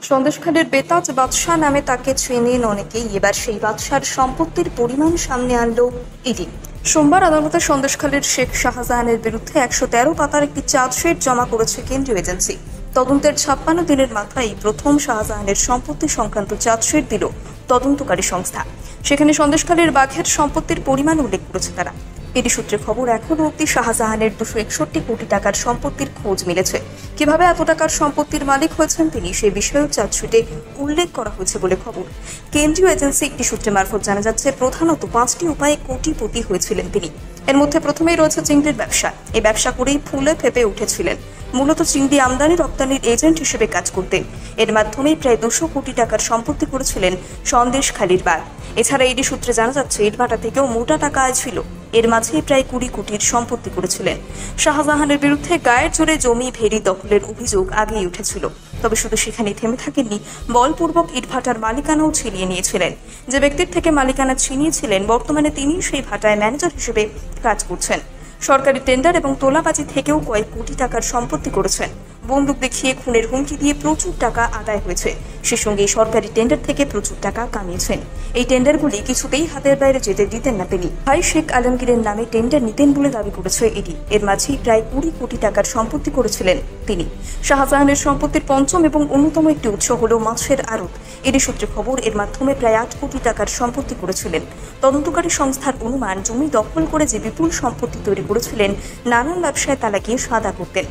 সন্দেশখালীর বেতাজ বাদশাহ নামে তাকে চেনেন অনেকেই। এবার সেই বাদশার সম্পত্তির পরিমাণ সামনে আনলো ইডি। সোমবার আদালতে সন্দেশখালীর শেখ শাহজাহানের বিরুদ্ধে 113 পাতার একটি চার্জশিট জমা করেছে কেন্দ্রীয় এজেন্সি। তদন্তের 56 দিনের মাথায় প্রথম শাহজাহানের সম্পত্তি সংক্রান্ত চার্জশিট দিল তদন্তকারী সংস্থা। সেখানে সন্দেশখালীর বাঘের সম্পত্তির পরিমাণ উল্লেখ করেছে তারা। ইডি সূত্রে খবর, এখনও অব্দি শাহজাহানের 261 কোটি টাকার সম্পত্তির খোঁজ মিলেছে। কিভাবে এত টাকার সম্পত্তির মালিক হয়েছেন তিনি, সে বিষয়েও চার্জশিটে উল্লেখ করা হয়েছে বলে খবর। কেন্দ্রীয় এজেন্সি একটি সূত্রে মারফত জানা যাচ্ছে, প্রধানত 5টি উপায়ে কোটিপতি হয়েছিলেন তিনি। এর মধ্যে প্রথমেই রয়েছে চিংড়ির ব্যবসা। এই ব্যবসা করেই ফুলে ফেপে উঠেছিলেন। মূলত চিংড়ি আমদানি রপ্তানির এজেন্ট হিসেবে কাজ করতেন। এর মাধ্যমেই প্রায় 200 কোটি টাকার সম্পত্তি করেছিলেন সন্দেশখালীর বাঘ। এছাড়া ইডি সূত্রে জানা যাচ্ছে, ইটভাটা থেকেও মোটা টাকা আয় ছিল। এর মাঝেই প্রায় 20 কোটির সম্পত্তি করেছিলেন। শাহজাহানের বিরুদ্ধে গায়ের জোরে জমি ভেড়ি দখলের অভিযোগ আগেই উঠেছিল। তবে শুধু সেখানেই থেমে থাকেননি, বলপূর্বক ইটভাটার মালিকানাও ছিনিয়ে নিয়েছিলেন। যে ব্যক্তির থেকে মালিকানা ছিনিয়েছিলেন, বর্তমানে তিনি সেই ভাটায় ম্যানেজার হিসেবে কাজ করছেন। সরকারি টেন্ডার এবং তোলাবাজি থেকেও কয়েক কোটি টাকার সম্পত্তি করেছেন। বন্দুক দেখিয়ে খুনের হুমকি দিয়ে প্রচুর টাকা আদায় হয়েছে। সে সঙ্গে সরকারি টেন্ডার থেকে প্রচুর টাকা কামিয়েছেন। এই টেন্ডারগুলি কিছুতেই হাতের বাইরে যেতে দিতেন না তিনি। ভাই শেখ আলমগীরের নামে টেন্ডার নিতেন বলে দাবি করেছে ইডি। এর মাঝেই প্রায় 20 কোটি টাকার সম্পত্তি করেছিলেন তিনি। শাহজাহানের সম্পত্তির পঞ্চম এবং অন্যতম একটি উৎস হল মাছের আড়ত। ইডি সূত্রে খবর, এর মাধ্যমে প্রায় 8 কোটি টাকার সম্পত্তি করেছিলেন। তদন্তকারী সংস্থার অনুমান, জমি দখল করে যে বিপুল সম্পত্তি তৈরি করেছিলেন, নানান ব্যবসায় তা লাগিয়ে সাদা করতেন।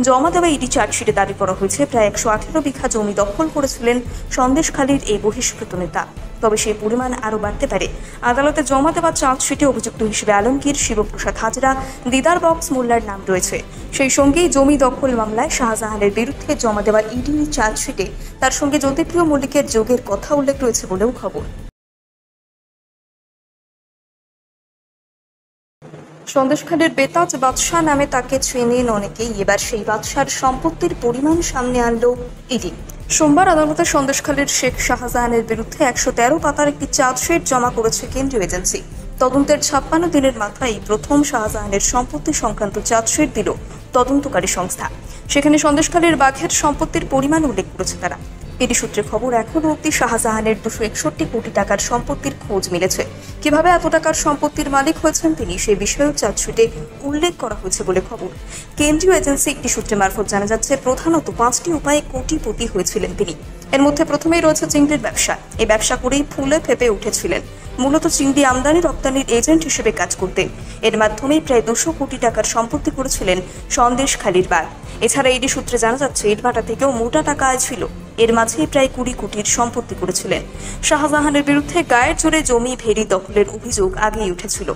জমা দেওয়া ইডি চার্জশিটে দাবি করা হয়েছে, প্রায় 118 বিঘা জমি দখল করেছিলেন সন্দেশখালীর এই বহিষ্কৃত নেতা। তবে সেই পরিমাণ আরও বাড়তে পারে। আদালতে জমা দেওয়া চার্জশিটে অভিযুক্ত হিসেবে আলমগীর, শিবপ্রসাদ হাজরা, দিদার বক্স মোল্লার নাম রয়েছে। সেই সঙ্গেই জমি দখল মামলায় শাহজাহানের বিরুদ্ধে জমা দেওয়া ইডি চার্জশিটে তার সঙ্গে জ্যোতিপ্রিয় মল্লিকের যোগের কথা উল্লেখ রয়েছে বলেও খবর। সন্দেশখালীর বেতাজ বাদশাহ নামে তাকে চেনেন অনেকেই। এবার সেই বাদশার সম্পত্তির পরিমাণ সামনে আনলো ইডি। সোমবার আদালতে সন্দেশখালীর শেখ শাহজাহানের বিরুদ্ধে 113 পাতার একটি চার্জশিট জমা করেছে কেন্দ্রীয় এজেন্সি। তদন্তের 56 দিনের মাথায় প্রথম শাহজাহানের সম্পত্তি সংক্রান্ত চার্জশিট দিল তদন্তকারী সংস্থা। সেখানে সন্দেশখালীর বাঘের সম্পত্তির পরিমাণ উল্লেখ করেছে তারা। ইডি সূত্রে খবর, এখনও অব্দি শাহজাহানের 261 কোটি টাকার সম্পত্তির খোঁজ মিলেছে। কিভাবে এত টাকার সম্পত্তির মালিক হয়েছেন তিনি, সে বিষয়েও চার্জশিটে উল্লেখ করা হয়েছে বলে খবর। কেন্দ্রীয় এজেন্সি একটি সূত্রে মারফত জানা যাচ্ছে, প্রধানত 5টি উপায়ে কোটিপতি হয়েছিলেন তিনি। এর মধ্যে প্রথমেই রয়েছে চিংড়ির ব্যবসা। এই ব্যবসা করেই ফুলে ফেপে উঠেছিলেন। মূলত চিংড়ি আমদানি রপ্তানির এজেন্ট হিসেবে কাজ করতেন। এর মাধ্যমেই প্রায় 200 কোটি টাকার সম্পত্তি করেছিলেন সন্দেশখালীর বাঘ। এছাড়া ইডি সূত্রে জানা যাচ্ছে, ইটভাটা থেকেও মোটা টাকা আয় ছিল। এর মাঝেই প্রায় 20 কোটির সম্পত্তি করেছিলেন। শাহজাহানের বিরুদ্ধে গায়ের জোরে জমি ভেড়ি দখলের অভিযোগ আগেই উঠেছিল।